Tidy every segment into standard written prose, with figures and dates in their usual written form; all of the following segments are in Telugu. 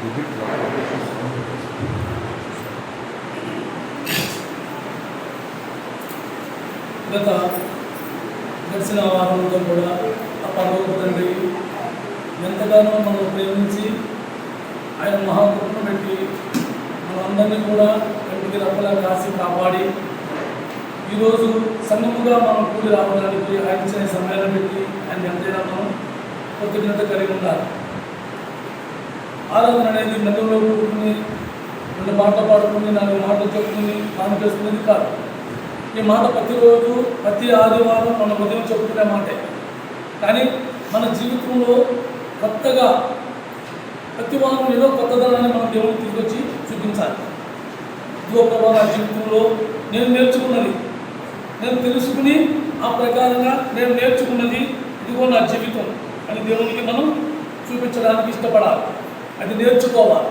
గత గడిచిన వారంలో కూడా ఆ పర్వత తండ్రి ఎంతగానో మనం ప్రేమించి ఆయన మహాకృపను పెట్టి మనందరినీ కూడా కంటికి రప్పలా కాసి కాపాడి ఈరోజు సంఘముగా మనం కూడి రావడానికి ఆయన ఇచ్చిన సమయాన్ని పెట్టి ఆయన ఎంతైనా మనం కృతజ్ఞత కలిగి ఉండాలి. ఆరాధన అనేది నదుల్లో కూడుకుని 2 మాటలు పాడుకుని 4 మాటలు చెప్పుకుని మనం చేసుకునేది కాదు. ఈ మాట ప్రతిరోజు ప్రతి ఆదివారం మన ఉదయం చెప్పుకునే మాటే. కానీ మన జీవితంలో కొత్తగా ప్రతి వారం ఏదో కొత్తదనాన్ని మనం దేవుడికి తీసుకొచ్చి చూపించాలి. ఇదిగో ప్రభావ నా జీవితంలో నేను నేర్చుకున్నది, నేను తెలుసుకుని ఆ ప్రకారంగా నేను నేర్చుకున్నది ఇదిగో నా జీవితం అని దేవునికి మనం చూపించడానికి ఇష్టపడాలి. అది నేర్చుకోవాలి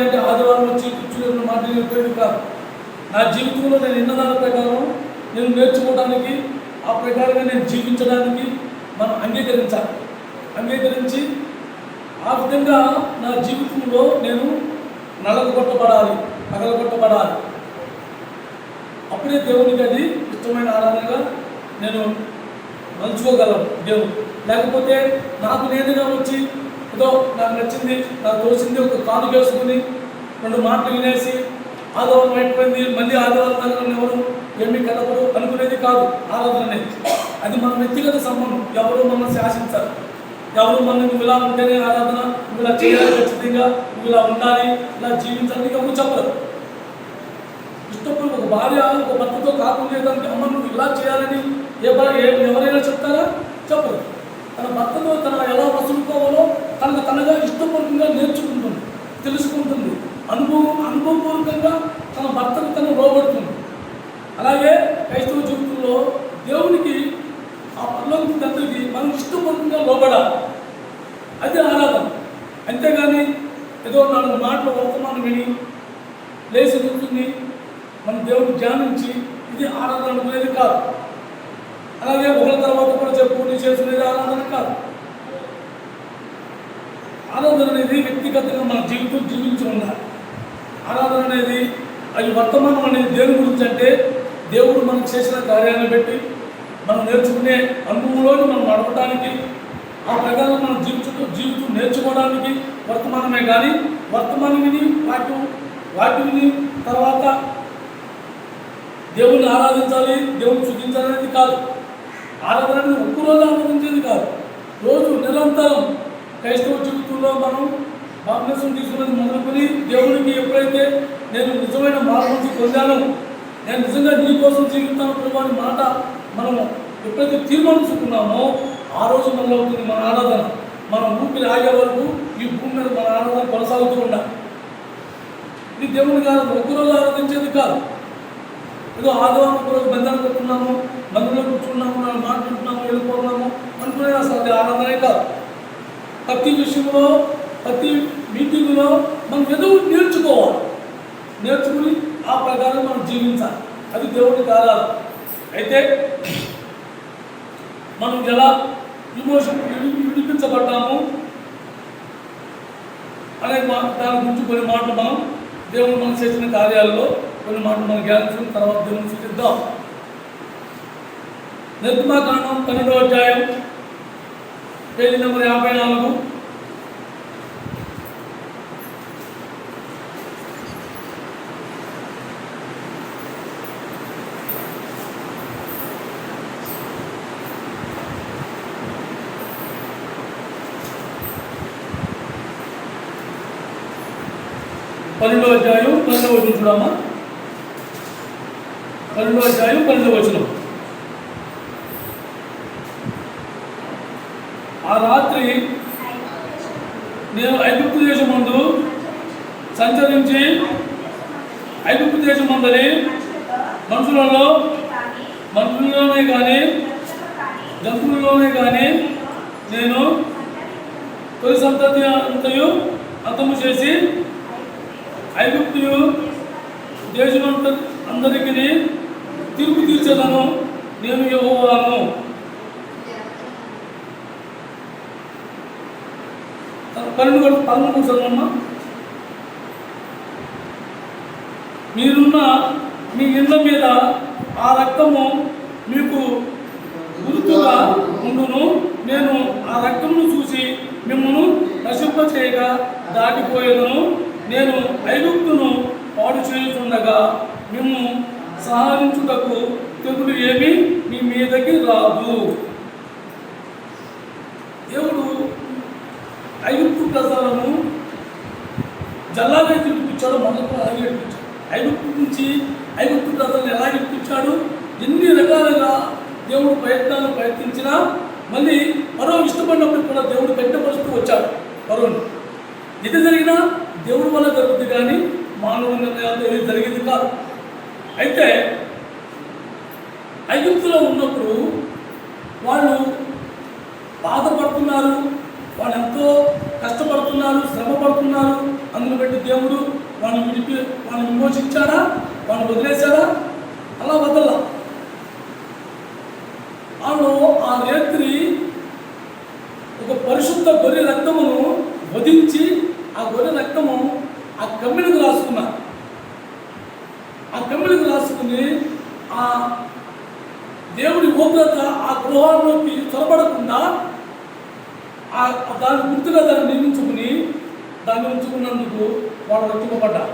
అంటే ఆదివారం వచ్చి కూర్చునే మాట చెప్పేది కాదు. నా జీవితంలో నేను విన్నదాని ప్రకారం నేను నేర్చుకోవడానికి ఆ ప్రకారంగా నేను జీవించడానికి మనం అంగీకరించి ఆ విధంగా నా జీవితంలో నేను పగలగొట్టబడాలి. అప్పుడే దేవునికి అది ఇష్టమైన ఆరాధనగా నేను మలుచుకోగలను దేవుడు. లేకపోతే నాకు నేనుగా వచ్చి ఏదో నాకు నచ్చింది, నాకు తోచింది ఒక కాలు వేసుకుని 2 మాటలు వినేసి ఆదివారం అయిపోయింది మళ్ళీ ఆదివారం దగ్గర ఎవరు ఏమీ కలపరు అనుకునేది కాదు ఆరాధన అనేది. అది మన వ్యక్తిగత సంబంధం. ఎవరు మనల్ని శాసించారు, ఎవరు మనం నువ్వు ఇలా ఉంటేనే ఆరాధన, నువ్వు ఇలా చేయాలి, ఖచ్చితంగా నువ్వు ఇలా ఉండాలి, ఇలా జీవించాలని ఎవరు చెప్పరు. ఇష్టపడి ఒక భార్య ఒక భర్తతో కాకుండా అమ్మ నువ్వు ఇలా చేయాలని ఎవరైనా చెప్తారా? చెప్పరు. తన భర్తతో తన ఎలా వసులుకోవాలో తనగా ఇష్టపూర్వకంగా నేర్చుకుంటుంది, తెలుసుకుంటుంది, అనుభవపూర్వకంగా తన భర్తకు తను లోబడుతుంది. అలాగే క్రైస్తవ జీవితంలో దేవునికి ఆ పరలోక తండ్రికి మనం ఇష్టపూర్వకంగా లోబడాలి. అది ఆరాధన. అంతేగాని ఏదో 4 మాటలు వర్తమానం విని లేచి కూర్చుని మన దేవుని ధ్యానించి ఇది ఆరాధన అనుకునేది కాదు. అలాగే ఒకరి తర్వాత కూడా చెప్పుకుని చేసుకునేది ఆరాధన కాదు. ఆరాధన అనేది వ్యక్తిగతంగా మన జీవితం జీవించి ఉండాలి. ఆరాధన అనేది అది వర్తమానం అనేది దేని గురించి అంటే దేవుడు మనకు చేసిన కార్యాలను బట్టి మనం నేర్చుకునే అనుభవంలోని మనం నడవడానికి ఆ ప్రకారం మనం జీవితం నేర్చుకోవడానికి వర్తమానమే. కానీ వర్తమానం విని వాక్యం విని తర్వాత దేవుణ్ణి ఆరాధించాలి, దేవుని స్తుతించాలి అనేది కాదు. ఆరాధన అనేది ఒక్కరోజు ఆరాధించేది కాదు. రోజు నిరంతరం క్రైస్తవ జీవితంలో మనం బాప్తిసం తీసుకున్నది మొదలుకొని దేవునికి ఎప్పుడైతే నేను నిజమైన మార్పు పొందాను, నేను నిజంగా నీ కోసం జీవితాను ప్రభు అనే మాట మనం ఎప్పుడైతే తీర్మానించుకున్నామో ఆ రోజు మనలో అవుతుంది మన ఆరాధన. మనం ఊపిరి ఆగే వరకు ఈ భూమి మీద మన ఆరాధన కొనసాగుతూ ఉండాలి. ఇది దేవునికి ఒక్కరోజు ఆరాధించేది కాదు. ఏదో ఆదివారం ఒకరోజు బంధాలు పెట్టుకున్నాము, మందులో కూర్చున్నాము, మాట్లాడుతున్నాము, వెళ్ళిపోతున్నాము అనుకునే అసలు అది ఆరాధనే కాదు. ప్రతి విషయంలో ప్రతి మీటింగ్లో మనం ఏదో నేర్చుకుని ఆ ప్రకారం మనం జీవించాలి. అది దేవుడికి ఆరాధన. అయితే మనం ఎలా విడిపించబడ్డాము అనే దాని గురించి కొన్ని మాటలు మనం దేవుడు మనం చేసిన కార్యాలలో కొన్ని మాటలు మనం జ్ఞానించుకుని తర్వాత దేవుని సూచిద్దాం. నిర్గమకాండం 12వ అధ్యాయం పేజీ నెంబర్ 54. పన్నెండవ అధ్యాయం 12వ వచనం చూడమ్మా. 12వ అధ్యాయం 12వ వచనం. ఆ రాత్రి నేను ఐగుప్తు దేశమందు సంచరించి ఐగుప్తు దేశమందలి మనుషులలోనే కానీ జంతువులలోనే కానీ నేను తొలి సంతతి అంతయు అంతము చేసి ఐగుప్తు దేశమంత అందరికీ తీర్పు తీర్చేదను, నేను యెహోవాను. 13 చదవమ్మా. మీరున్న మీ ఇళ్ళ మీద ఆ రక్తము మీకు గుర్తుగా ఉండును. నేను ఆ రక్తమును చూసి మిమ్మల్ని నశింపచేయగా దాటిపోయేదను. నేను ఐగుప్తును పాడు చేయుచుండగా మిమ్ము సహాయించుటకు తెగులు ఏమీ మీ మీదకి రాదు. దేవుడు ఐగుప్తు ప్రజలను జల్లాగా తినిపించాడు, మొదలు అలాగే ఇప్పించాడు. ఐగుప్తు నుంచి ఐగుప్తు ప్రజలను ఎలా ఇప్పించాడు? ఎన్ని రకాలుగా దేవుడు ప్రయత్నించినా మళ్ళీ మరో ఇష్టపడినప్పుడు కూడా దేవుడు గట్టిపరుస్తూ వచ్చాడు మరోని. ఇది జరిగినా దేవుడి వల్ల జరుగుతుంది, కానీ మానవ నిర్ణయాలు ఏది జరిగింది కాదు. అయితే ఐగుప్తులో ఉన్నప్పుడు వాళ్ళు బాధపడుతున్నారు, వాళ్ళు ఎంతో కష్టపడుతున్నారు, శ్రమ పడుతున్నారు. అందును బట్టి దేవుడు వాళ్ళని విమోచించాడా? వాళ్ళని వదిలేశాడా? అలా వదల్లా. వాళ్ళు ఆ రేత్రి ఒక పరిశుద్ధ గొర్రె రక్తమును వధించి ఆ గొర్రె రక్తము ఆ కమ్మిడికి రాసుకున్నారు. ఆ కమ్మిడికి రాసుకుని ఆ దేవుడి ఉగ్రత ఆ గృహంలోకి చొరబడకుండా దాన్ని గుర్తుగా దాన్ని నియమించుకుని దాన్ని ఉంచుకున్నందుకు వాళ్ళు రక్షింపబడ్డారు.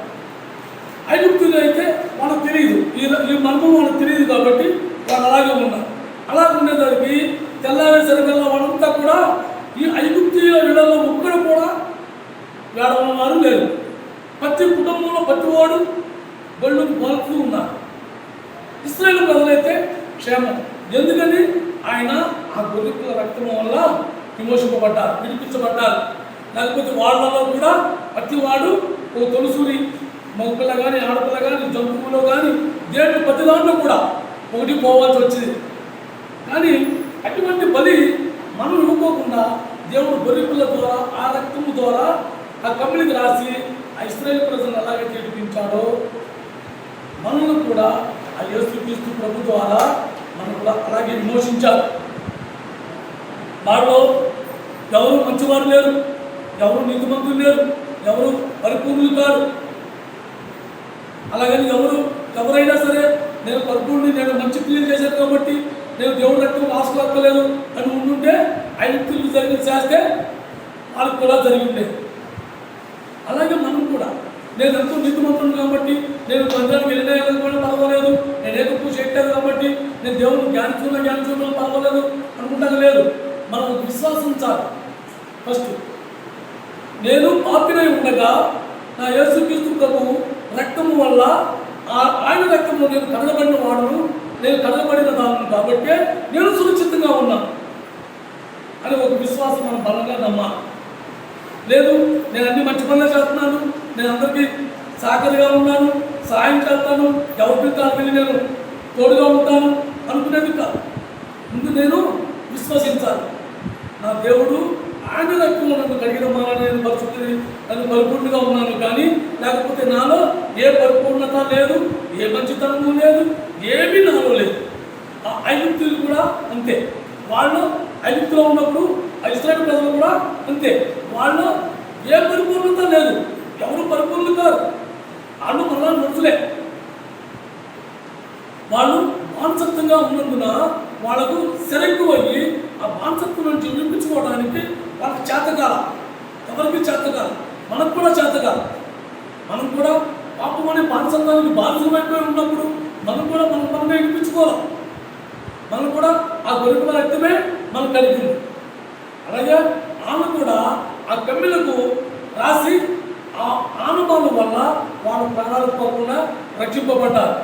ఐగుప్తులు అయితే వాళ్ళకి తెలియదు, ఈ అనుభవం వాళ్ళకి తెలియదు కాబట్టి వాళ్ళు అలాగే ఉన్నారు. అలా ఉండేదానికి తెల్లారేసరికల్లా వాళ్ళంతా కూడా ఈ ఐగుప్తీయుల ఇళ్లలో ఒక్కడు కూడా వేడవారు లేరు. ప్రతి కుటుంబంలో ప్రతివాడు గొళ్ళకు బాలుతూ ఉన్నారు. ఇశ్రాయేలు ప్రజలైతే క్షేమం. ఎందుకని? ఆయన ఆ గొర్రెల రక్తం వల్ల విమోచింపబడ్డారు, విడిపించబడ్డారు. లేకపోతే వాళ్ళలో కూడా ప్రతివాడు ఒక తొలుసూరి మగపిల్ల కానీ ఆడపిల్ల కానీ జంతువులో కానీ దేవుడు ప్రతి దాంట్లో కూడా ఒకటి పోవాల్సి వచ్చింది. కానీ అటువంటి బలి మనం ఇవ్వకోకుండా దేవుడు గొర్రెపిల్ల ద్వారా ఆ రక్తము ద్వారా ఆ కమ్మిడికి రాసి ఆ ఇశ్రాయేలు ప్రజలను అలాగే తీర్పించాడో మనల్ని కూడా ఆ యేసుక్రీస్తు ప్రభు ద్వారా మనం కూడా అలాగే విమోచించారు. వారిలో ఎవరు మంచివారు లేరు, ఎవరు నీతిమంతులు లేరు, ఎవరు పరిపూర్ణులు కాదు. అలాగని ఎవరైనా సరే నేను పరిపూర్ణి, నేను మంచి క్రియలు చేశాను కాబట్టి నేను దేవుడి రక్తం రాసుకోలేదు అని ఉండుంటే ఐగుప్తులు జరిగి చేస్తే వాళ్ళకి కూడా జరిగి ఉండేది. అలాగే మనం కూడా నేను ఎంతో నీతిమంతుడు కాబట్టి నేను మందిరానికి వెళ్ళిన కూడా పర్వాలేదు, నేను ఏదో చేయట్లేదు కాబట్టి నేను దేవుడిని జ్ఞానించుకున్నా పర్వాలేదు అనుకుంటాను. లేదు, మనం విశ్వాసం చాలు. ఫస్ట్ నేను పాపినై ఉండగా నా యేసుక్రీస్తు ప్రభు రక్తము వల్ల ఆయన రక్తంలో నేను కడగబడిన వాడును, నేను కడగబడిన దాన్ని కాబట్టి నేను సురక్షితంగా ఉన్నాను అని ఒక విశ్వాసం మనం బలంగా నమ్మాలి. లేదు, నేను అన్ని మంచి పనులు చేస్తున్నాను, నేను అందరికీ సహకారిగా ఉన్నాను, సాయం చేస్తాను, ఎవరి తాకి నేను తోడుగా ఉంటాను అనుకునేది కాదు. ముందు నేను విశ్వసించాలి. నా దేవుడు ఆయన రక్తంలో నన్ను కడిగిన మాన నేను పరిశుద్ధి, నన్ను పరిపూర్ణంగా ఉన్నాను. కానీ లేకపోతే నాలో ఏ పరిపూర్ణత లేదు, ఏ మంచితనము లేదు, ఏమీ నాలో లేదు. ఆ ఐగుప్తులు కూడా అంతే. వాళ్ళు ఐగుప్తులో ఉన్నప్పుడు ఇశ్రాయేలు ప్రజలు కూడా అంతే. వాళ్ళు ఏ పరిపూర్ణత లేదు, ఎవరు పరిపూర్ణులు కాదు. వాళ్ళు మళ్ళా మనుషులే. వాళ్ళు మానసత్వంగా ఉన్నందున వాళ్ళకు సెరెక్కువయ్యి ఆ మానసత్వం నుంచి వినిపించుకోవడానికి వాళ్ళకి చేతకాల, ఎవరికి చేతకాల, మనకు కూడా చేతకాల. మనం కూడా పాపం అనే మానసత్వానికి బాధితమైపోయి ఉన్నప్పుడు మనం కూడా మనమే వినిపించుకోవాలి. మనం కూడా ఆ గొర్రెల రక్తమే మనం కలిగింది. అలాగే ఆమె కూడా ఆ కమ్మిలకు రాసి ఆ ఆనుమానం వల్ల వాళ్ళ ప్రాణాలు పోకుండా రక్షింపబడ్డారు.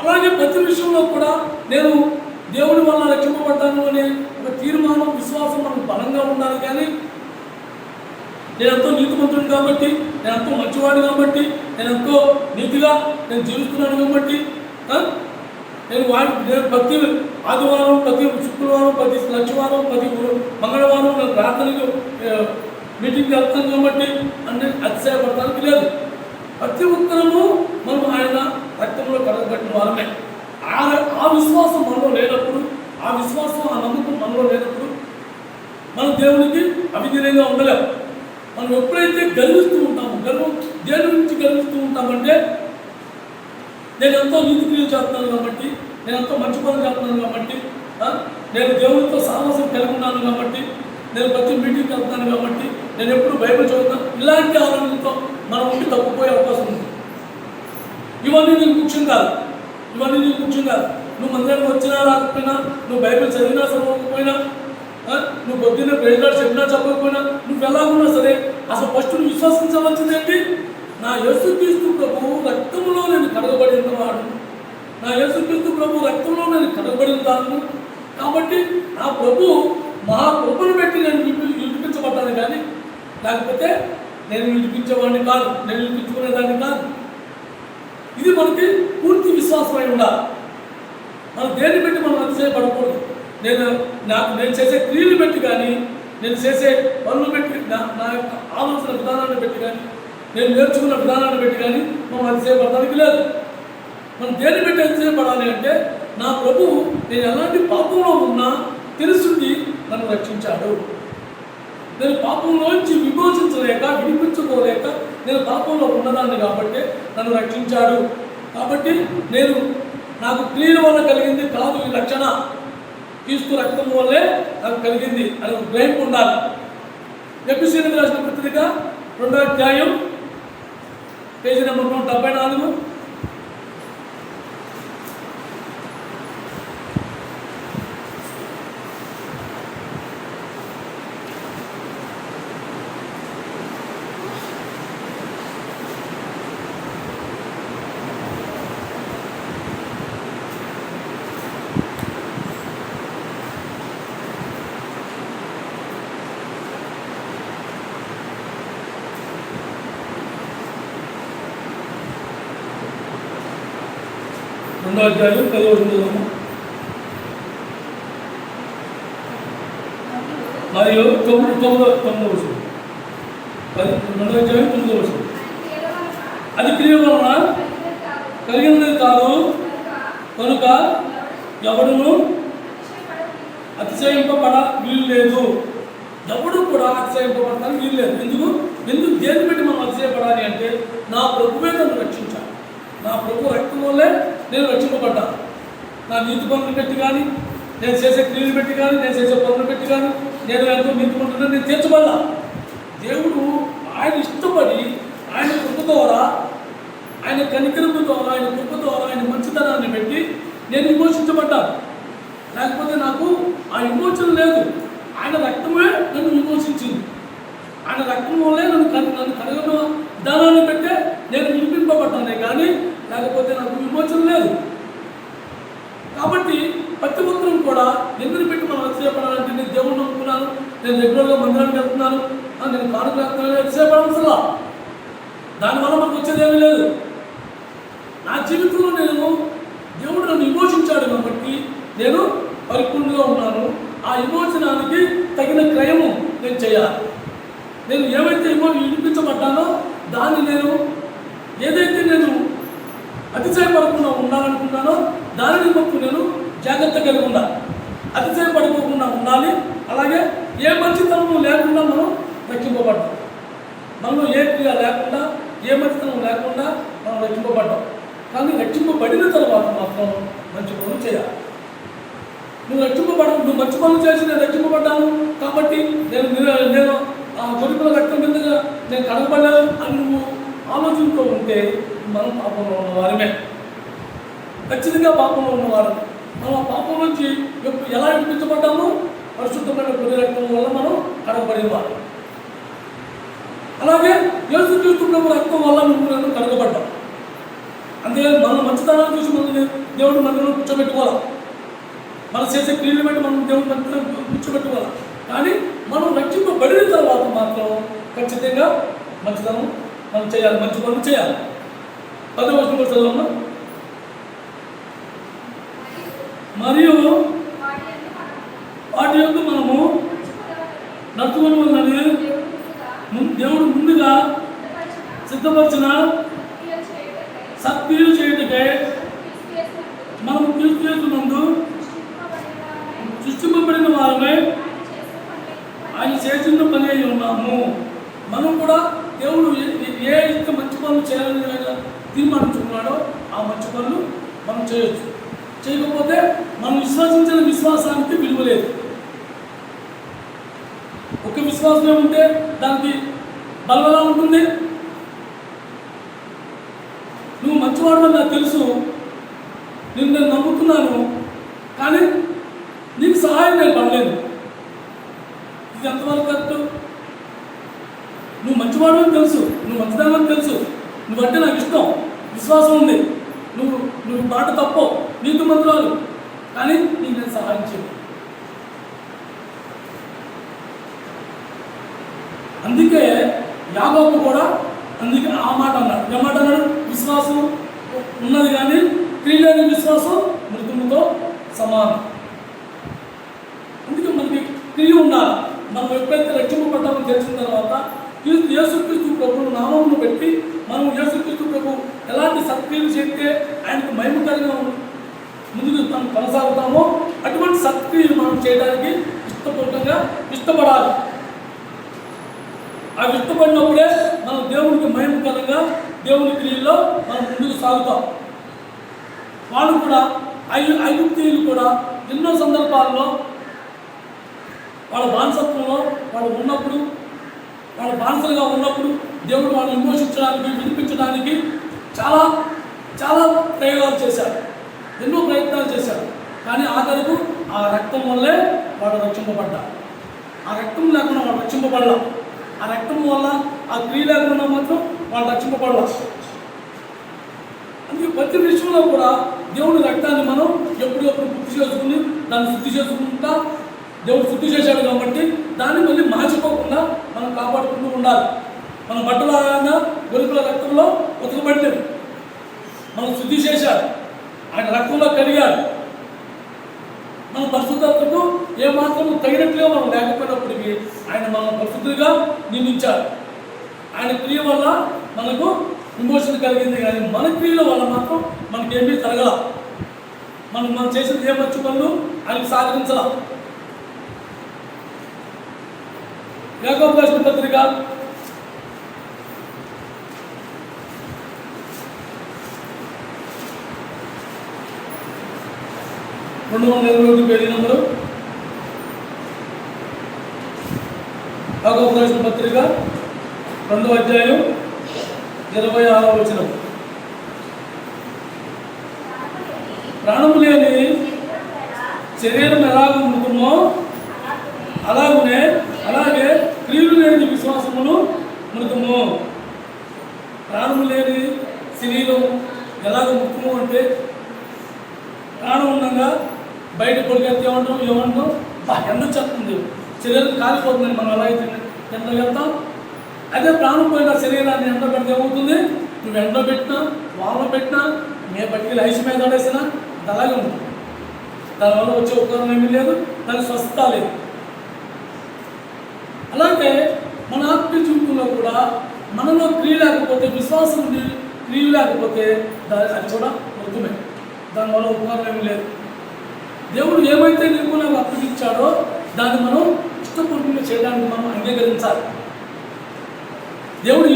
అలాగే ప్రతి విషయంలో కూడా నేను దేవుడి వల్ల రక్షింపబడ్డాను అనే ఒక తీర్మానం, విశ్వాసం మనకు బలంగా ఉండాలి. కానీ నేను ఎంతో నీతిమంతుడు కాబట్టి, నేను ఎంతో మంచివాడు కాబట్టి, నేను ఎంతో నీతిగా నేను జీవిస్తున్నాను కాబట్టి నేను ప్రతి ఆదివారం, ప్రతి శుక్రవారం, ప్రతి లక్షవారం, ప్రతి మంగళవారం నేను ప్రార్థనకు మీటింగ్కి వెళ్తాను కాబట్టి అన్నీ అతిశయపడటానికి లేదు. ప్రతి ఒక్కరము మనం ఆయన రక్తంలో కడగబట్టిన వారమే. ఆ విశ్వాసం మనలో లేనప్పుడు, ఆ విశ్వాసం, ఆ నమ్మకం మనలో లేనప్పుడు మనం దేవునికి అవిధేయంగా ఉండలేము. మనం ఎప్పుడైతే గర్విస్తూ ఉంటామో, దేని గురించి గర్విస్తూ ఉంటామంటే నేను ఎంతో నీతి క్రియలు చేస్తున్నాను కాబట్టి, నేను ఎంతో మంచి పనులు చేస్తున్నాను కాబట్టి, నేను దేవునితో సాహసం కలిగి ఉన్నాను కాబట్టి, నేను ప్రతి మీటింగ్కి వెళ్తున్నాను కాబట్టి, నేను ఎప్పుడు బైబిల్ చదువుతాను, ఇలాంటి ఆలోచనతో మనం ఉండి తప్పిపోయే అవకాశం ఉంది. ఇవన్నీ నీకు ముఖ్యం కాదు. నువ్వు మందిరానికి వచ్చినా రాకపోయినా, నువ్వు బైబిల్ చదివినా చదవకపోయినా, నువ్వు పొద్దున్నే ప్రేయర్ చెప్పినా చెప్పకపోయినా, నువ్వు ఎలాగున్నా సరే, అసలు ఫస్ట్ నువ్వు విశ్వసించవలసింది ఏంటి? నా యేసుక్రీస్తు ప్రభు రక్తంలో నేను కడగబడిన వాడు, నా యేసుక్రీస్తు ప్రభు రక్తంలో నేను కడగబడిన దాన్ని కాబట్టి నా ప్రభు మా కృపను పెట్టి నేను విడిపించబడ్డాను. కానీ లేకపోతే నేను విడిపించేవాడిని కాదు, నేను విడిపించుకునేదాన్ని కాదు. ఇది మనకి పూర్తి విశ్వాసమై ఉండాలి. మనం దేన్ని పెట్టి మనం అతిశయపడకూడదు. నేను చేసే క్రియలు పెట్టి కానీ, నేను చేసే పనులు పెట్టి, నా యొక్క ఆలోచన విధానాన్ని పెట్టి కానీ, నేను నేర్చుకున్న విధానాన్ని పెట్టి కానీ మనం అతిశయపడడానికి లేదు. మనం దేన్ని పెట్టి అతిశయపడాలి అంటే, నా ప్రభు నేను ఎలాంటి పాపంలో ఉన్నా తెలుసుండి నన్ను రక్షించాడు. నేను పాపంలోంచి విడిపించుకోలేక నేను పాపంలో ఉన్నదాన్ని కాబట్టి నన్ను రక్షించాడు. కాబట్టి నాకు క్రియల వల్ల కలిగింది కాదు ఈ రక్షణ, క్రీస్తు రక్తం వల్లే నాకు కలిగింది అని గ్రహింపు ఉండాలి. ఎఫెసీయులకు రాసిన పత్రిక 2వ అధ్యాయం పేజీ నెంబర్ 174. అధ్యాయం 10వ వచనం మరియు 9వ వచనం. 2వ అధ్యాయం 9వ వచనం. అది క్రియ వలన కలిగినది కాదు కనుక ఎవడును అతిశయింపబడ వీలు లేదు. ఎవడు కూడా అతిశయింపబడతానికి వీలు లేదు. ఎందుకు దేన్ని బట్టి మనం అతిశయపడాలి అంటే, నా ప్రభువే నన్ను రక్షించాలి. నా ప్రభు రక్తం వల్లే నేను రక్షింపబడ్డాను. నా నీతి పనులు పెట్టి కానీ, నేను చేసే క్రియలు పెట్టి కానీ, నేను చేసే పనులు పెట్టి కానీ, నేను ఎంతో నీతి పనులు నేను తీర్చబడ్డా. దేవుడు ఆయన ఇష్టపడి, ఆయన కృప ద్వారా, ఆయన కనికరము ద్వారా, ఆయన కృప ద్వారా, ఆయన మంచితనాన్ని పెట్టి నేను విమోచించబడ్డాను. లేకపోతే నాకు ఆ విమోచన లేదు. ఆయన రక్తమే నన్ను విమోచించింది. ఆయన రక్తం వల్లే నన్ను కడగన విధానాన్ని పెట్టే నేను విడిపింపబడ్డానే కానీ లేకపోతే నాకు విమోచన లేదు. కాబట్టి ప్రతి ఒక్కరూ కూడా ఎందుకు పెట్టి మనం అతిశయపడాలంటే, నేను దేవుడిని నమ్ముకున్నాను, నేను రెగ్యులర్గా మందిరానికి వెళ్తున్నాను, నేను కానుకలు వెళ్తున్నాను, అతిశయపడాల్సిన దానివల్ల మనకు వచ్చేది ఏమీ లేదు. నా జీవితంలో దేవుడు నన్ను విమోచించాడు కాబట్టి నేను పరిపూర్ణంగా ఉన్నాను. ఆ విమోచనానికి తగిన క్రయము నేను చేయాలి. నేను ఏవైతే విడిపించబడ్డానో దాన్ని ఏదైతే నేను అతిశయపడకుండా ఉండాలనుకున్నానో దానిని మొత్తం నేను జాగ్రత్త కలిగి ఉండాలి. అతిశయపడుకోకుండా ఉండాలి. అలాగే ఏ మంచితనము లేకుండా మనం రక్షింపబడ్డాం. మనలో ఏ క్రియ లేకుండా, ఏ మంచితనం లేకుండా మనం రక్షింపబడ్డాం. కానీ రక్షింపబడిన తర్వాత మాత్రం మంచి పనులు చేయాలి. నువ్వు మంచి పనులు చేసి నేను రక్షింపబడ్డాను కాబట్టి నేను ఆ గొడుగుల రక్తం మీదుగా నేను కడగబడ్డాను అని నువ్వు ఆలోచనతో ఉంటే మనం పాపంలో ఉన్నవారమే, ఖచ్చితంగా పాపంలో ఉన్నవారు. మనం ఆ పాపం నుంచి ఎలా విడిపించబడ్డామో పరిశుద్ధమైన గొర్రె రక్తం వల్ల మనం కడగబడిన వారు. అలాగే యేసుక్రీస్తు ప్రభు రక్తం వల్ల నువ్వు కడగబడ్డాం. అంతే మన మంచితనాన్ని చూసి మనం దేవుడు మనలో కూర్చోబెట్టుకోవాలి. మనం చేసే క్రియలు బట్టి మనం దేవుడు మంచితనం కూర్చోబెట్టుకోవాలి. కానీ మనం రక్షింపబడిన తర్వాత మాత్రం ఖచ్చితంగా మంచితనం మనం చేయాలి, మంచి పనులు చేయాలి. 10వ వచనం చదవమ్మా. మరియు వాటి యొక్క మనము నడుచుకుని దేవుడు ముందుగా సిద్ధపరిచిన సత్క్రియలు చేయటకే మనము క్రీస్తు యేసు నందు సృష్టింపబడిన వారమే ఉన్నాము. మనం కూడా దేవుడు ఏ యొక్క మంచి పనులు చేయాలని ఆయన తీర్మానించుకున్నాడో ఆ మంచి పనులు మనం చేయొచ్చు. చేయకపోతే మనం విశ్వసించిన విశ్వాసానికి విలువ లేదు. ఒక విశ్వాసమే ఉంటే దానికి బలం ఎలా ఉంటుంది? నువ్వు మంచివాడు నాకు తెలుసు, నేను నమ్ముతున్నాను, కానీ నీకు సహాయం నేను పడలేదు. ఇది ఎంతవరకు కరెక్ట్? నువ్వు మంచివాడు అని తెలుసు, నువ్వు మంచిదానని తెలుసు, నువ్వంటే నాకు ఇష్టం, విశ్వాసం ఉంది, నువ్వు మాట తప్పో, నీకు మంత్రాలు, కానీ నీకు నేను సహాయం చేయను. అందుకే యాకోబు కూడా అందుకే ఆ మాట అన్నాడు. ఏమాట అన్నాడు? విశ్వాసం ఉన్నది కానీ క్రియలేని విశ్వాసం మృతులతో సమానం. అందుకే మనకి క్రియ ఉండాలి. మనం ఎప్పుడైతే రక్షింపబడ్డామని తెలిసిన తర్వాత యేసుక్రీస్తు ప్రభువు నామమును పెట్టి మనం యేసుక్రీస్తు ప్రభు ఎలాంటి సత్క్రియలు చేస్తే ఆయనకు మహిమకరంగా ముందుకు మనం కొనసాగుతామో అటువంటి సత్క్రియలు మనం చేయడానికి ఇష్టపూర్వకంగా ఇష్టపడాలి. ఆ ఇష్టపడినప్పుడే మనం దేవునికి మహిమకరంగా దేవుని క్రియల్లో మనం ముందుకు సాగుతాం. వాళ్ళు కూడా ఐగుప్తీయులు కూడా ఎన్నో సందర్భాల్లో వాళ్ళ బానిసత్వంలో వాళ్ళు ఉన్నప్పుడు, వాళ్ళ బానిసలుగా ఉన్నప్పుడు దేవుడు వాళ్ళని విమోచించడానికి, వినిపించడానికి చాలా చాలా ప్రయోగాలు చేశారు, ఎన్నో ప్రయత్నాలు చేశారు. కానీ ఆఖరకు ఆ రక్తం వల్లే వాళ్ళు రక్షింపబడ్డారు. ఆ రక్తం లేకుండా వాళ్ళు రక్షింపబడలా. ఆ రక్తం వల్ల ఆ క్రియ లేకుండా మాత్రం వాళ్ళు రక్షింపబడలా. అందుకే ప్రతి విషయంలో కూడా దేవుని రక్తాన్ని మనం ఎప్పుడెప్పుడు గుర్తు చేసుకుని దాన్ని శుద్ధి చేసుకుంటా దేవుడు శుద్ధి చేశాడు కాబట్టి దాన్ని మళ్ళీ మార్చిపోకుండా మనం కాపాడుకుంటూ ఉండాలి. మన బట్టలు ఆయన గొలుపుల రక్తంలో ఉతకబడలేదు, మనం శుద్ధి చేశాడు, ఆయన రక్తంలో కడిగాడు. మన పరిశుద్ధతకు ఏమాత్రం తగినట్లుగా మనం లేకపోయినప్పటికీ ఆయన మనం పరిశుద్ధిగా నియమించాడు. ఆయన క్రియ వల్ల మనకు విమోచన కలిగింది, కానీ మన క్రియల వల్ల మాత్రం మనకేమీ జరగల. మనం చేసిన ఏ మంచి పనులు ఆయనకు సహకరించాల. యాకోబు రాసిన పత్రిక 221 పేజీ నంబరు. యాకోబు రాసిన పత్రిక 2వ అధ్యాయం 26వ వచనం. ప్రాణము లేని శరీరం ఎలాగ మృతమో అలాగే క్రియలు లేని విశ్వాసమును మృతము. ప్రాణము లేని శరీరం ఎలాగ మృతము అంటే ప్రాణం ఉండగా బయట కొడుకెత్తే ఏమంటాం ఎండ చెప్తుంది, శరీరం కాలిపోతుందని మనం ఎలా అయితే ఎండ వెళ్తాం. అదే ప్రాణం పోయిన శరీరాన్ని ఎండ పెడితే ఏమవుతుంది? నువ్వు ఎండ పెట్టినా, వాన పెట్టినా, మే పట్టుకెళ్ళి ఐసు మీద పడేసినా అది అలాగే ఉంటుంది. దానివల్ల వచ్చే ఉపకారం ఏమీ లేదు, దానికి స్వస్థత లేదు. అలాగే మన ఆత్మీయ జీవితంలో కూడా మనలో క్రియ లేకపోతే, విశ్వాసం క్రియ లేకపోతే అది కూడా మృతమే, దానివల్ల ఉపకారం ఏమీ లేదు. దేవుడు ఏమైతే నీకు నాకు అప్పగించాడో దాన్ని మనం ఇష్టపూర్వకంగా చేయడానికి మనం అంగీకరించాలి. దేవుడు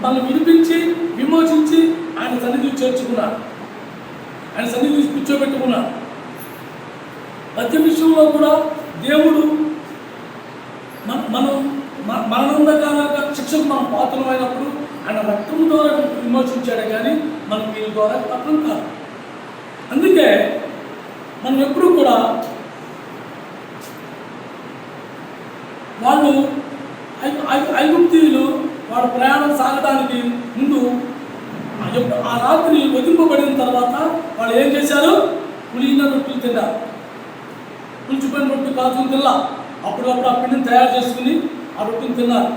మనం వినిపించి విమోచించి ఆయన సన్నిధి చేర్చుకున్నాడు, ఆయన సన్నిధి కూర్చోబెట్టుకున్నాడు. ప్రతి విషయంలో కూడా దేవుడు మనం మరణందకాల శిక్షకు మనం పాత్రమైనప్పుడు ఆయన రక్తం ద్వారా విమోచించాడే కానీ మన వీళ్ళ ద్వారా రక్తం కాదు. అందుకే మనం ఎప్పుడూ కూడా వాళ్ళు ఐగుప్తీయులు వాళ్ళ ప్రయాణం సాగడానికి ముందు ఆ రాత్రి వదిలింపబడిన తర్వాత వాళ్ళు ఏం చేశారు? పులిన రొట్టెలు తిన్నారు, పులిచిపోయిన రొట్టె కాచుకుని తిన్నా. అప్పుడప్పుడు ఆ పిండిని తయారు చేసుకుని ఆ రొట్టెని తిన్నారు.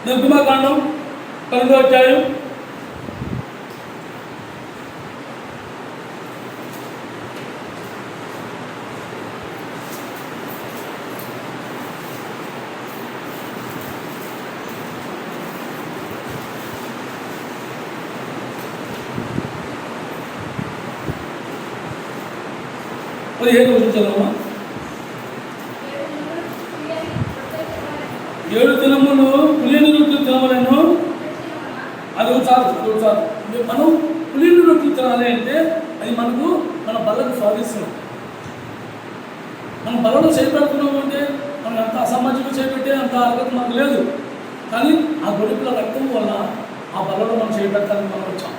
నిర్గమకాండం 12వ అధ్యాయం 12వ 15 చదవమ్మా. 7 దినములు పులియని రొట్టెలు తినవలెను. అది ఒకసారి మనం పులియని రొట్టెలు తినాలి అంటే అది మనకు మన బలను స్వాదిస్తున్నాం. మనం బలలో చేపెడుతున్నాము అంటే మనం అంత అసమాజికంగా చేపెట్టే అంత అర్హత మనకు లేదు. కానీ ఆ గొడుపుల రక్తం వల్ల ఆ బలలో మనం చేపెడతానికి మనం వచ్చాం.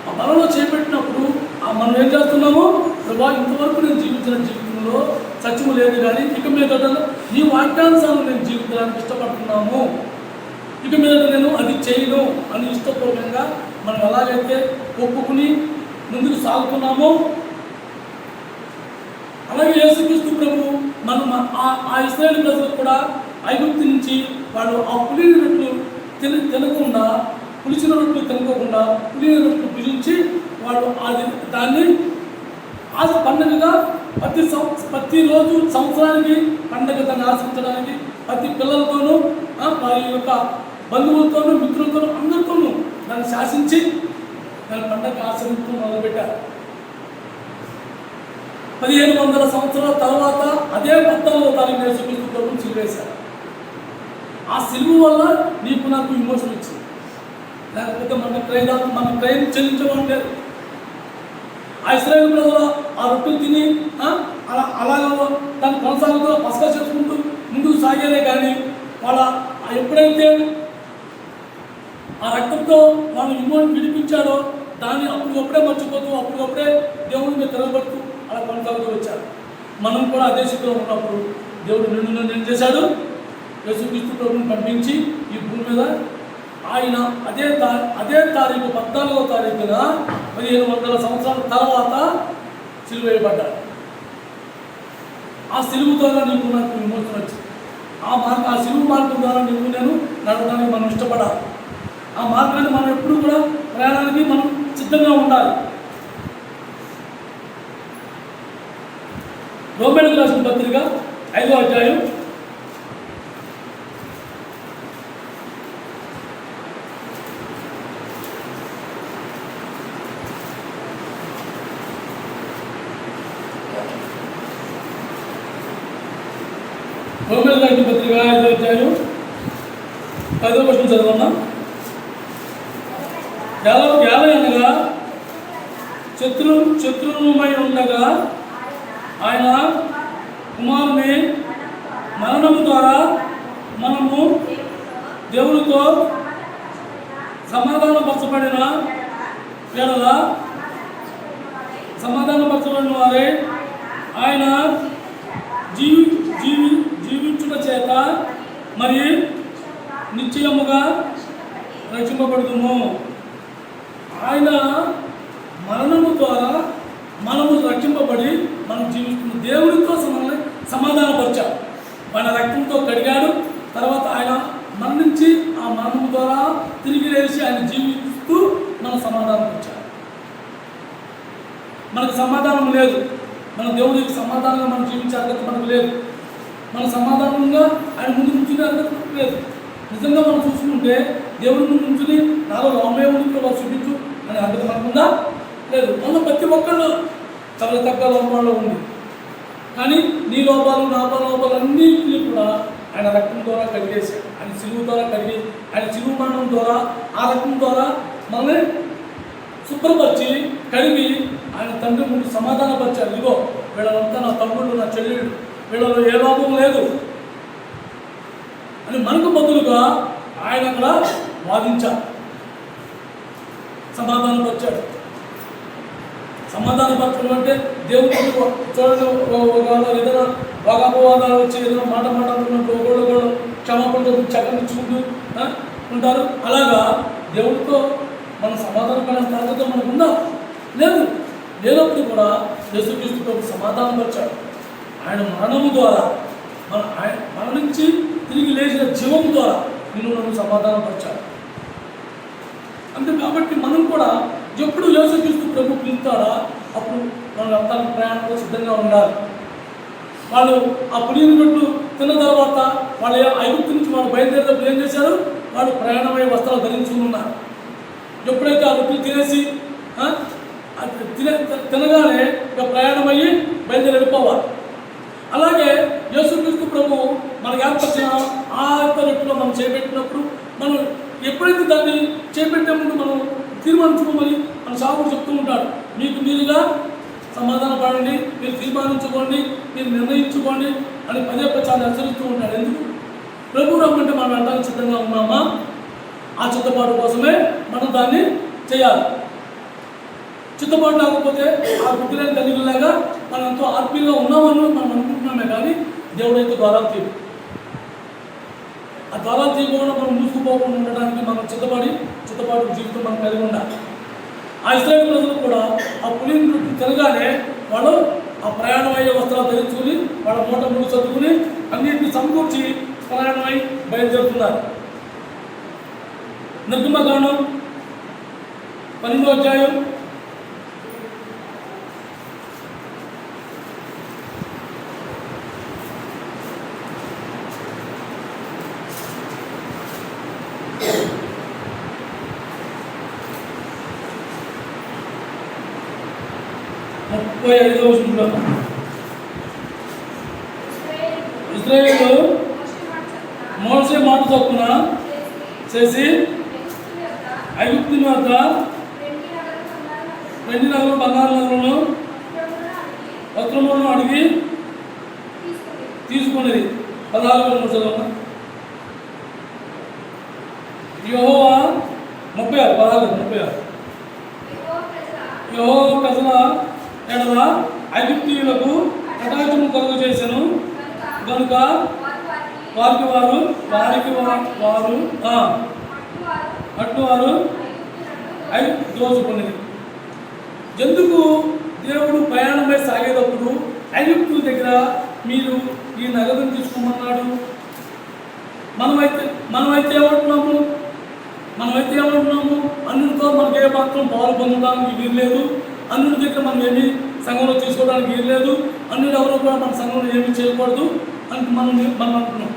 ఆ బలలో చేపెట్టినప్పుడు మనం ఏం చేస్తున్నాము? ప్రభా, ఇంతవరకు నేను జీవించిన జీవితంలో సత్యము లేదు, కానీ ఇక మీద నీ వాక్యాంశాలను నేను జీవించడానికి ఇష్టపడుతున్నాము, ఇక మీద నేను అది చేయను అని ఇష్టపూర్వకంగా మనం ఎలాగైతే ఒప్పుకుని ముందుకు సాగుతున్నామో, అలాగే యేసుక్రీస్తు ప్రభు మనం ఆ ఇశ్రాయేలు ప్రజలకు కూడా ఐగుప్తు నుంచి వాళ్ళు ఆ పులిని రొట్టెలు తినకుండా, పులిచిన రొట్టెలు తినకోకుండా పులిని రొట్టెలు భుజించి వాళ్ళు దాన్ని ఆ పండుగగా ప్రతిరోజు సంవత్సరానికి పండుగ దాన్ని ఆశించడానికి ప్రతి పిల్లలతోనూ వారి యొక్క బంధువులతోనూ మిత్రులతోనూ అందరితోనూ దాన్ని శాసించి దాని పండుగ ఆచరిస్తూ మొదలుపెట్టారు. 1500 సంవత్సరాల తర్వాత అదే 14వ తారీఖు యేసుక్రీస్తు ప్రభువుని సిలువేశారు. ఆ సిలువ వల్ల నీకు నాకు విమోచన వచ్చింది. లేకపోతే మన క్రయం చెల్లించమంటే ఆ ఇశ్రాయేలు ప్రజలు ఆ రొట్టెలు తిని అలాగ దాన్ని కొనసాగుతూ పసగా చేసుకుంటూ ముందుకు సాగేదే. కానీ వాళ్ళ ఎప్పుడైతే ఆ రక్తంతో వాళ్ళు విమోచన విడిపించాడో దాన్ని అప్పటికప్పుడే మర్చిపోతూ అప్పటికప్పుడే దేవుడి మీద తిరగబడుతూ అలా కొనసాగుతూ వచ్చారు. మనం కూడా అదే స్థితిలో ఉన్నప్పుడు దేవుడు నిన్ను ఏం చేశాడు? యేసుక్రీస్తు ప్రభువుని పంపించి ఈ భూమి మీద ఆయన అదే తారీఖు 14వ తారీఖున 1500 సంవత్సరాల తర్వాత సిలువ వేయబడ్డాడు. ఆ సిలువ ద్వారా నీకు నాకు విమోచన వచ్చింది. ఆ సిలువ మార్గం ద్వారా నీకు నేను నడవడానికి మనం ఇష్టపడాలి. ఆ మార్గాన్ని మనం ఎప్పుడు కూడా ప్రయాణానికి మనం సిద్ధంగా ఉండాలి. రోమేయులకు రాసిన పత్రిక 5వ అధ్యాయం 5వ అధ్యాయం 10వ వచనం చదవన్నా. అనగా శత్రువుమై ఉండగా ఆయన కుమారుని మరణము ద్వారా మనము దేవునితో సమాధానపరచబడిన వారే ఆయన జీవించుట చేత మరి నిశ్చయముగా రక్షింపబడుదుము. ఆయన మరణము ద్వారా మనము రక్షింపబడి మనం జీవిస్తున్న దేవుడితో సమాధానపరిచాడు. మన రక్తంతో కడిగాడు. తర్వాత ఆయన మరణించి ఆ మరణము ద్వారా తిరిగి లేచి ఆయన జీవిస్తూ మనం సమాధానపరిచాడు. మనకు సమాధానం లేదు. మన దేవుడికి సమాధానంగా మనం జీవించే అర్హత మనకు లేదు. మన సమాధానంగా ఆయన ముందు నుంచునే అర్హత మనకు లేదు. నిజంగా మనం చూసుకుంటే దేవుడి ముందు నుంచుని నాలో లోమేముడికి వాళ్ళు చూపించు అనే అర్హత మనకుందా? లేదు. మన ప్రతి ఒక్కళ్ళు చాలా తక్కువ లోపాల్లో ఉంది. కానీ నీ లోపాలు నా లోపాలు అన్నింటినీ కూడా ఆయన రక్తం ద్వారా కడిగేశాడు. ఆయన సిలువ ద్వారా కడిగేసి ఆయన సిలువ మరణం ద్వారా ఆ రక్తం ద్వారా మనల్ని శుభ్రపరిచి కడిగి ఆయన తండ్రి ముందు సమాధానపరిచాడు. ఇదిగో వీళ్ళంతా నా తమ్ముళ్ళు, నా చెల్లెళ్ళు, వీళ్ళలో ఏ లోపం లేదు అని మనకు బదులుగా ఆయన అక్కడ వాదించాడు, సమాధానపరిచాడు. సమాధానపరచడం అంటే దేవుడు చూడండి, ఏదైనా వాగాపవాదాలు వచ్చి ఏదైనా మాట మాట్లాడుతున్నప్పుడు ఒకళ్ళు క్షమాపణ చక్కనిచ్చుకుంటూ ఉంటారు. అలాగా దేవుడితో మనం సమాధానం పడిన తర్వాత మనకు ఉందా? లేదు. లేనప్పుడు కూడా యేసుక్రీస్తు సమాధానపరిచాడు. ఆయన మరణము ద్వారా మన నుంచి తిరిగి లేచిన జీవం ద్వారా నిన్ను సమాధానపరిచాడు. అంతే. కాబట్టి మనం కూడా ఎప్పుడు యేసుక్రీస్తు ప్రభు పిలుస్తాడా అప్పుడు మనం రక్తానికి ప్రయాణంలో సిద్ధంగా ఉండాలి. వాళ్ళు ఆ పులిని రొట్టెలు తిన్న తర్వాత వాళ్ళు ఐగుప్తు నుంచి వాళ్ళు బయలుదేరేటప్పుడు ఏం చేశారు? వాళ్ళు ప్రయాణమయ్యే వస్త్రాలు ధరించుకున్నారు. ఎప్పుడైతే ఆ రొట్టెలు తినేసి తినగానే ఇక ప్రయాణమయ్యి బయలుదేరి వెళ్ళిపోవాలి. అలాగే యేసుక్రీస్తు ప్రభు మనకు ఏర్పరిచిన ఆ యొక్క రొట్టెలో మనం చేపెట్టినప్పుడు మనం ఎప్పుడైతే దాన్ని చేపెట్టే ముందు మనం తీర్మానించుకోమని మన సాగుడు చెప్తూ ఉంటాడు. మీకు మీరుగా సమాధాన పడండి, మీరు తీర్మానించుకోండి, మీరు నిర్ణయించుకోండి అని పదే చాలా హెచ్చరిస్తూ ఉంటాడు. ఎందుకు? ప్రభు రమ్మంటే మనం వెళ్ళడానికి సిద్ధంగా ఉన్నామా? ఆ చిత్తపాటు కోసమే మనం దాన్ని చేయాలి. చిత్తపాటు లేకపోతే ఆ బుద్ధిలేని కలిగిలాగా మనం ఎంతో ఆత్మీయంగా ఉన్నామని మనం అనుకుంటున్నామే, కానీ దేవుడైతే ద్వారాలు తీరు. ఆ ద్వారాలు తీయకుండా మనం మూసుకుపోకుండా ఉండడానికి మనం చిత్తపాటు జీవితం మనం కలిగి ఉండాలి. ఆ ఇశ్రాయేలు ప్రజలు కూడా ఆ పులిని రొట్టె తినగానే వాళ్ళు ఆ ప్రయాణం అయ్యే వస్త్రాలు ధరించుకుని వాళ్ళ మూట ముందు చదువుకుని అన్నింటినీ సమకూర్చి ప్రయాణమై బయలుదేరుతున్నారు. నిర్గమకాండం 12వ అధ్యాయం 35వ వచనంలో ఇశ్రాయేలు మోషే మాట చొప్పున చేసి ఐగుప్తుని వద్ద వెండి నగరం బంగారు నగరంలో వస్త్రములను అడిగి తీసుకునేది. 14వ వచనంలో యెహోవా 36 యెహోవా ప్రజల ఎడల ఐగుప్తీయులకు కటాక్షము కలుగు చేశాను కనుక వారికి వారు అట్టువారు దోచుకునేది. ఎందుకు దేవుడు ప్రయాణమై సాగేటప్పుడు ఐగుప్తుల దగ్గర మీరు ఈ నగదును తీసుకోమన్నాడు? మనమైతే ఏమంటున్నాము? అన్నిటితో మనకి ఏ మాత్రం పాలు పొందడానికి వీల్లేదు. అన్నిటి దగ్గర మనం ఏమి సంఘంలో తీసుకోవడానికి వీల్లేదు. అన్నిటి ఎవరు కూడా మన సంఘంలో ఏమీ చేయకూడదు అని మనం అంటున్నాం.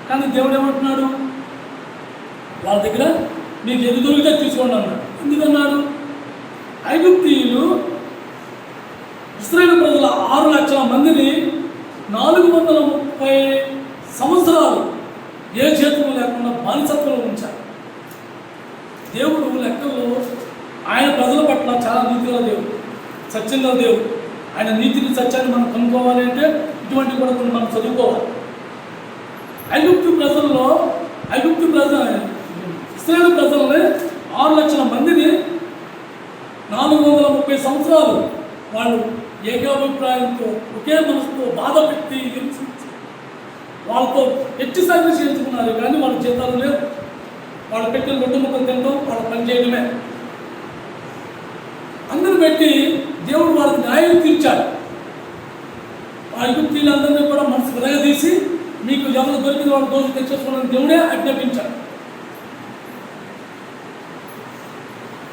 కానీ దేవుడు ఏమంటున్నాడు? వాళ్ళ దగ్గర మీకు ఎదు దొరికితే తీసుకోండి అన్నాడు. ఎందుకన్నాడు? ఐగుప్తీయులు ఇశ్రాయేలు ప్రజల 6 లక్షల మందిని 430 సంవత్సరాలు ఏ చేతులు లేకుండా బానిసత్వంలో ఉంచారు. దేవుడు లెక్కల్లో ఆయన ప్రజల పట్ల చాలా నీతిగల దేవుడు, సత్యంగా దేవుడు. ఆయన నీతిని సత్యాన్ని మనం కనుక్కోవాలి అంటే ఇటువంటి కూడా కొన్ని మనం చదువుకోవాలి. ఇశ్రాయేలు ప్రజల్ని 6 లక్షల మందిని 430 సంవత్సరాలు వాళ్ళు ఏకాభిప్రాయంతో ఒకే మనసుతో బాధ పెట్టి హింసించి వాళ్ళతో ఎట్టి సాగు చేయించుకున్నారు. కానీ వాళ్ళ జీతాలు లేవు. వాళ్ళు పెట్టిన రొట్టె ముక్కలు తినడం, వాళ్ళ పని చేయడమే. అందరూ పెట్టి దేవుడు వాళ్ళకి న్యాయం తీర్చాడు. ఐగుప్తీయులందరినీ కూడా మనసు విరగదీసి మీకు ఎవరు దొరికిన వాళ్ళ దోషం తెచ్చేసుకోవాలని దేవుడే ఆజ్ఞాపించాడు.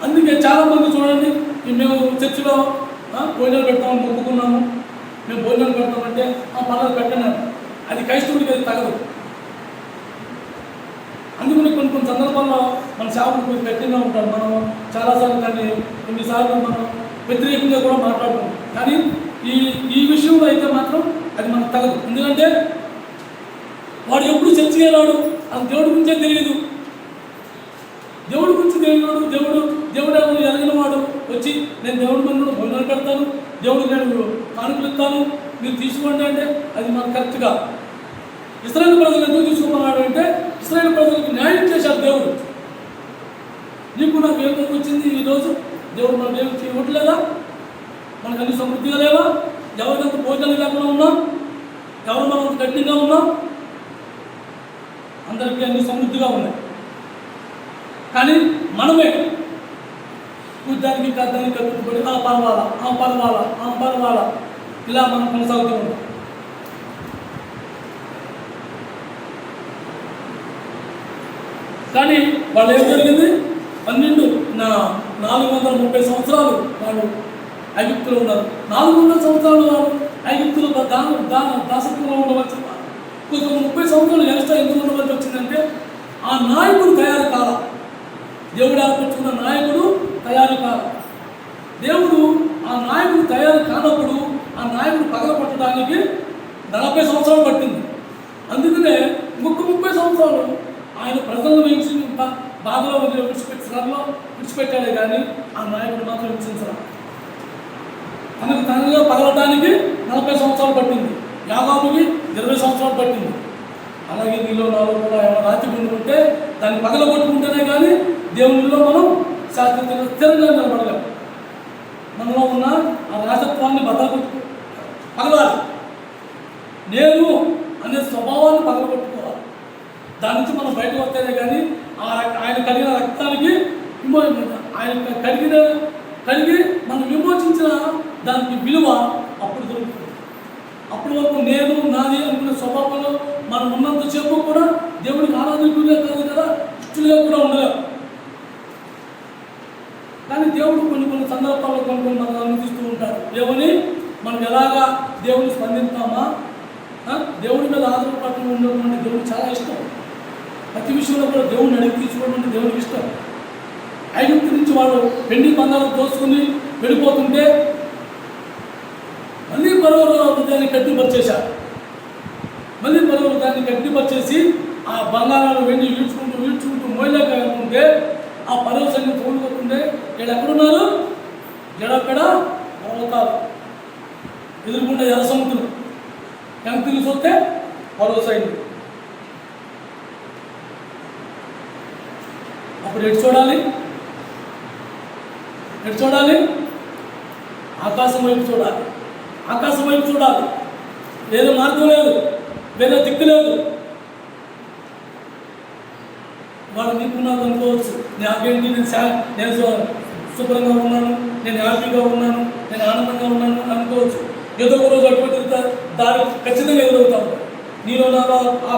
అందుకే చాలామంది చూడండి, మేము చర్చిలో భోజనాలు పెడతామని మొక్కుకున్నాము, మేము భోజనాలు పెడతామంటే పనులు పెట్టినారు. అది క్రైస్తవుడికి అది తగదు. అందుకని కొన్ని సందర్భాల్లో మన సేవకులు కొంచెం గట్టిగా ఉంటారు. మనం చాలాసార్లు దాన్ని కొన్నిసార్లు మనం వ్యతిరేకంగా కూడా మాట్లాడుకుంటాం. కానీ ఈ విషయంలో అయితే మాత్రం అది మనకు తగదు. ఎందుకంటే వాడు ఎప్పుడు చర్చకి వెళ్ళాడు, అది దేవుడి గురించే తెలియదు. దేవుడి గురించి తెలియనాడు. దేవుడు ఎవరు ఎరగిన వాడు వచ్చి నేను దేవుడి ముందు భోజనాలు పెడతాను, దేవుడికి నేను కానుకలు ఇస్తాను, మీరు తీసుకోండి అంటే అది మనకు కరెక్ట్గా. ఇశ్రాయేలు ప్రజలు ఎందుకు తీసుకోమన్నాడు అంటే ఇశ్రాయేలు ప్రజలకు న్యాయం చేశాడు దేవుడు. నీకు నాకు ఏం వచ్చింది ఈరోజు? దేవుడు మనకు ఏమి ఇవ్వట్లేదా? మనకు అన్ని సమృద్ధిగా లేవా? ఎవరికంత భోజనాలు లేకుండా ఉన్నాం? ఎవరు మనం గట్టిగా ఉన్నాం? అందరికీ అన్ని సమృద్ధిగా ఉన్నాయి. కానీ మనమే దానికి కట్టుబడి పర్వాలా ఇలా మనం కొనసాగుతూ ఉంటాం. కానీ వాళ్ళు ఏం జరిగింది? 430 సంవత్సరాలు వాళ్ళు ఐగుప్తులో ఉన్నారు. 400 సంవత్సరాలు వాళ్ళు ఐగుప్తులో దాసత్వంలో ఉండవచ్చు. కొంత 30 సంవత్సరాలు ఎక్స్ట్రా ఎందుకు ఉండవలసి వచ్చిందంటే ఆ నాయకుడు తయారు కాల. దేవుడు ఏర్పరచుకున్న నాయకుడు తయారు కాల. దేవుడు ఆ నాయకుడు తయారు కానప్పుడు పగలగొట్టడానికి 40 సంవత్సరాలు పట్టింది. అందుకనే 30 సంవత్సరాలు ఆయన ప్రజలను బాధలో విడిచిపెట్టాడే కానీ ఆ నాయకుడు మాత్రం హింసించరా. తనలో పగలటానికి 40 సంవత్సరాలు పట్టింది, యాకోబుకి 20 సంవత్సరాలు పట్టింది. అలాగే నీలో నాలో కూడా ఏమైనా రాతి గుండు ఉంటే దాన్ని పగలగొట్టుకుంటేనే కానీ దేవునిలో మనం శాశ్వతంగా స్థిరంగా నిలబడలేము. మనలో ఉన్న ఆ రాజత్వాన్ని పగలాలి. నేను అనే స్వభావాన్ని పగలగొట్టుకోవాలి. దాని నుంచి మనం బయటకు వస్తేనే కానీ ఆయన కడిగిన రక్తానికి ఆయన కడిగి మనం విమోచించిన దానికి విలువ అప్పుడు దొరుకుతుంది. అప్పటి వరకు నేను నాది అనుకునే స్వభావంలో మనం ఉన్నంతసేపు కూడా దేవుడికి ఆరాధకులుగా కాదు కదా, ఇష్టలుగా కూడా ఉండలేము. కానీ దేవుడు కొన్ని సందర్భాల్లో కొన్ని మనం అనుమతిస్తూ ఉంటారు. దేవుని మనం ఎలాగా దేవుని స్పందిస్తామా, దేవుడి మీద ఆధారపడి ఉండడం అంటే దేవుడికి చాలా ఇష్టం. ప్రతి విషయంలో కూడా దేవుడిని అడిగి తీసుకోవడం అంటే దేవుడికి ఇష్టం. ఐగుప్తు నుంచి వాళ్ళు వెండి బంగారం దోసుకుని వెళ్ళిపోతుంటే మళ్ళీ పరువులు దాన్ని కట్టిపరిచేశారు. మళ్ళీ పరువులు దాన్ని కట్టిపరిచేసి ఆ బంగారాలు వెండి ఈడ్చుకుంటూ మోయలేకపోతుంటే ఆ పరువు సైన్యం తోడుకోతుంటే వీళ్ళు ఎక్కడున్నారు? జడక్కడ పర్వతాలు ఎదుర్కొంటే ఎర్ర సముద్రం వెనక్కి చూస్తే పరువు సైన్యం. అప్పుడు ఎటు చూడాలి? ఆకాశం వైపు చూడాలి. ఆకాశం వైపు చూడాలి. వేరే మార్గం లేదు, వేరే దిక్కు లేదు. వాళ్ళు నీకున్నారు అనుకోవచ్చు, నాకేంటి నేను శుభ్రంగా ఉన్నాను, నేను హ్యాపీగా ఉన్నాను, నేను ఆనందంగా ఉన్నాను అనుకోవచ్చు. ఏదో ఒక రోజు అటువంటి దారి ఖచ్చితంగా ఎదురవుతాము. నీలో నాలో ఆ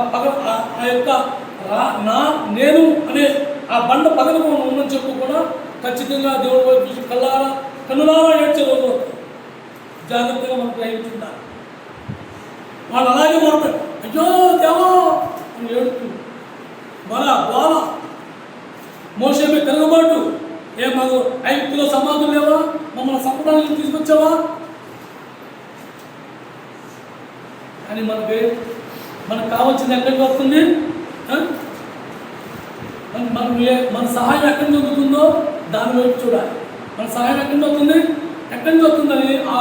యొక్క నేను అనే ఆ బండ పగలకు ఉందని చెప్పు కూడా ఖచ్చితంగా దేవుడి వైపు చూసి కన్నులారా ఏడ్చే రోజు జాగ్రత్తగా మనం గ్రహించుంటారు. వాళ్ళు అలాగే మాట్లాడు, అయ్యో దేవా అని ఏడుతూ బాల మోషే మీద తిరగబాటు, మాకు ఐగుప్తులో సమాధులు లేవా, మమ్మల్ని సంపడానికి తీసుకొచ్చావా అని మనకు కావాల్సింది ఎక్కడికి వస్తుంది? మన సహాయం ఎక్కడి నుంచి అందుతుందో దాని వైపు చూడాలి. మన సహాయం ఎక్కడి నుంచి వస్తుందని ఆ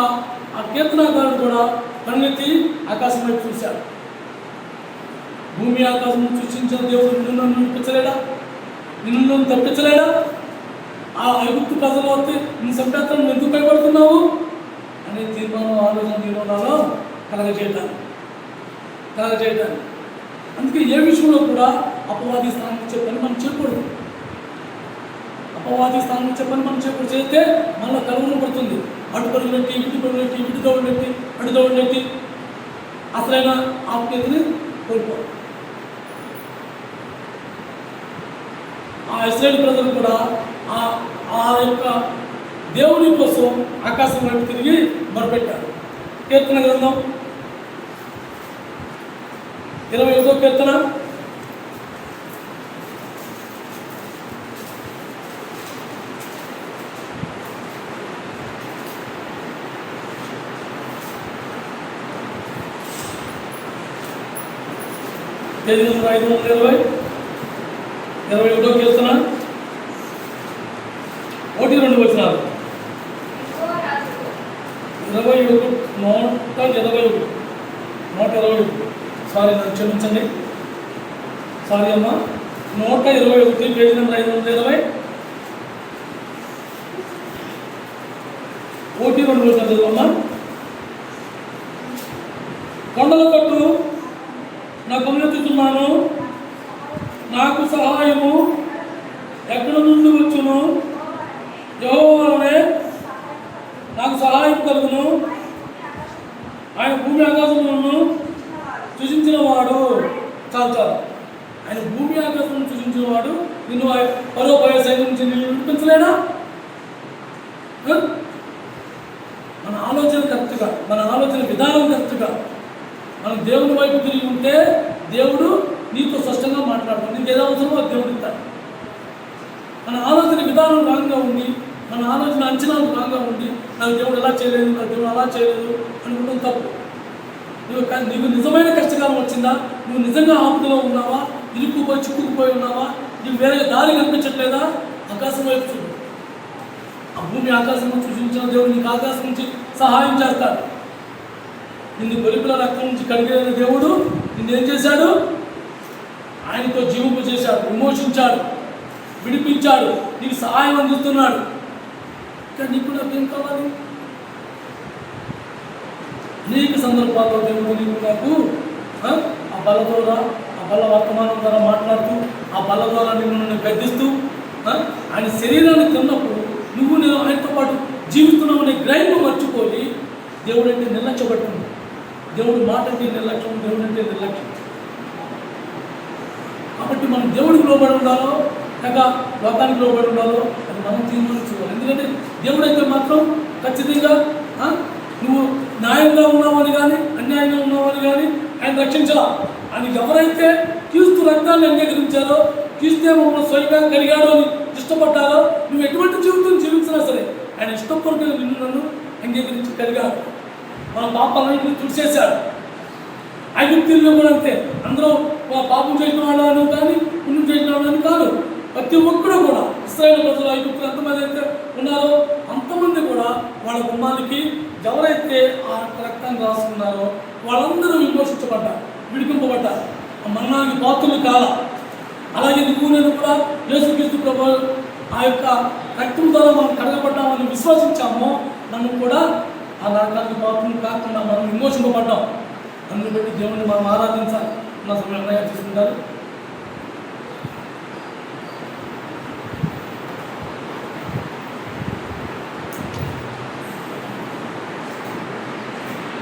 కీర్తనాకారుడు కూడా కన్నెత్తి ఆకాశం వైపు చూశాడు. భూమి ఆకాశం సృష్టించిన దేవుడు నిన్ను తప్పించలేడా? ఆ ఐగుప్తు ప్రజలు వస్తే నీ సంపేత్రం ఎందుకు భయపడుతున్నావు అనే తీర్మానం ఆలోచన తీర్మానాల్లో కలగజేయటానికి. అందుకే ఏ విషయంలో కూడా అపవాది స్థానం ఇచ్చే పని మనం చేయకూడదు. చేస్తే మళ్ళీ కలుగును పడుతుంది. అటు పరుగులెట్టి ఇటు దౌడులెట్టి అసలైన ఆత్మీయతని కోల్పోవాలి. ఆ ఇశ్రాయేలు ప్రజలు కూడా ఆ యొక్క దేవుని కోసం ఆకాశం వైపు తిరిగి మొరపెట్టారు. కీర్తన గ్రంథం 21వ కీర్తన 520 21వ కీర్తన 1-2 వచనాలు. 121 సారీ, నన్ను క్షమించండి, సారీ అమ్మా. 121 పేజీ నెంబర్ 520 1-2 వచనాలు చదువమ్మా. కొండల కట్టు నా గమనిస్తున్నాను, నాకు సహాయము ఎక్కడ నుండి వచ్చును? యెహోవానే నాకు సహాయం కలుగును. ఆయన భూమి ఆకాశములను సృజించిన వాడు. చాలు, ఆయన భూమి ఆకాశం సృజించిన వాడు నిన్ను పరో సైన్యం నుంచి నిన్ను విడిపించలేడా? మన ఆలోచన కరెక్ట్గా, మన ఆలోచన విధానం కరెక్ట్గా మనం దేవుని వైపు తిరిగి ఉంటే దేవుడు నీతో స్పష్టంగా మాట్లాడతాడు. నీకు ఏదో అవసరమో అది దేవుడు ఇస్తాడు. మన ఆలోచన విధానం రాంగా ఉండి, మన ఆలోచన అంచనాలు రాంగా ఉండి, నాకు దేవుడు ఎలా చేయలేదు, నాకు దేవుడు అలా చేయలేదు అనుకుంటాం తప్పు. నీకు నిజమైన కష్టకాలం వచ్చిందా? నువ్వు నిజంగా ఆపదలో ఉన్నావా? ఇరుక్కుపోయి చిక్కుకుపోయి ఉన్నావా? నీకు వేరే దారి కనిపించట్లేదా? ఆకాశం వైపు చూడు. ఆ భూమి ఆకాశం సృష్టించిన దేవుడు నీకు ఆకాశం నుంచి సహాయం చేస్తాడు. నిన్ను గొలిపిల రక్తం నుంచి కడిగిన దేవుడు నిన్నేం చేశాడు? ఆయనతో జీవింపు చేశాడు, విమోచించాడు, విడిపించాడు, నీకు సహాయం అందిస్తున్నాడు. కానీ నీకు నాకేం కావాలి? అనేక సందర్భాల్లో దేవుడు నీకు నాకు ఆ బల ద్వారా, ఆ బల వర్తమానం ద్వారా మాట్లాడుతూ, ఆ బల ద్వారా నిన్ను గద్దిస్తూ, ఆయన శరీరాన్ని తిన్నప్పుడు నువ్వు నేను ఆయనతో పాటు జీవిస్తున్నావు అనే గ్రహింపు మర్చిపోయి దేవుడు అంటే నిర్లక్ష్యపడుతుంది. దేవుడు మాట అంటే నిర్లక్ష్యం, దేవుడు అంటే నిర్లక్ష్యం. కాబట్టి మనం దేవుడికి లోబడి ఉండాలో లేక లోకానికి లోబడి ఉండాలో అది మనం తీర్మానించుకోవాలి. ఎందుకంటే దేవుడు అయితే మాత్రం ఖచ్చితంగా నువ్వు న్యాయంగా ఉన్నావని కానీ అన్యాయంగా ఉన్నావని కానీ ఆయన రక్షించాలా. ఆయన ఎవరైతే క్రీస్తు రక్తాన్ని అంగీకరించారో, క్రీస్తే మమ్మల్ని స్వయంగా కలిగాడో అని ఇష్టపడ్డారో, నువ్వు ఎటువంటి జీవితం జీవించినా సరే ఆయన ఇష్టపడుతున్న నిన్ను నన్ను అంగీకరించి కలిగాడు. మన పాపాలను తుడిచేశాడు. ఐగుప్తుల్లో కూడా అంతే. అందరూ పాపం చేసిన వాళ్ళని కానీ పుణ్యం చేసిన వాళ్ళని కాదు, ప్రతి ఒక్కరూ కూడా ఇశ్రాయేలు ప్రజలు ఐగుప్తులు ఎంతమంది అయితే ఉన్నారో అంతమంది కూడా వాళ్ళ గుమ్మానికి ఎవరైతే ఆ రక్తాన్ని రాసుకున్నారో వాళ్ళందరూ విమోచించబడ్డారు, విడిపింపబడ్డారు, ఆ మరణానికి పాత్రలు కాల. అలాగే నువ్వు నేను కూడా యేసుక్రీస్తు ప్రభు ఆ యొక్క రక్తం ద్వారా మనం కడగబడ్డామని విశ్వసించామో మనం కూడా ఆ నరకానికి పాత్రలు కాకుండా మనం విమోచింపబడ్డాం. అందుని బట్టి దేవుడిని మనం ఆరాధించాలి. నా సమయంలో తీసుకుంటారు.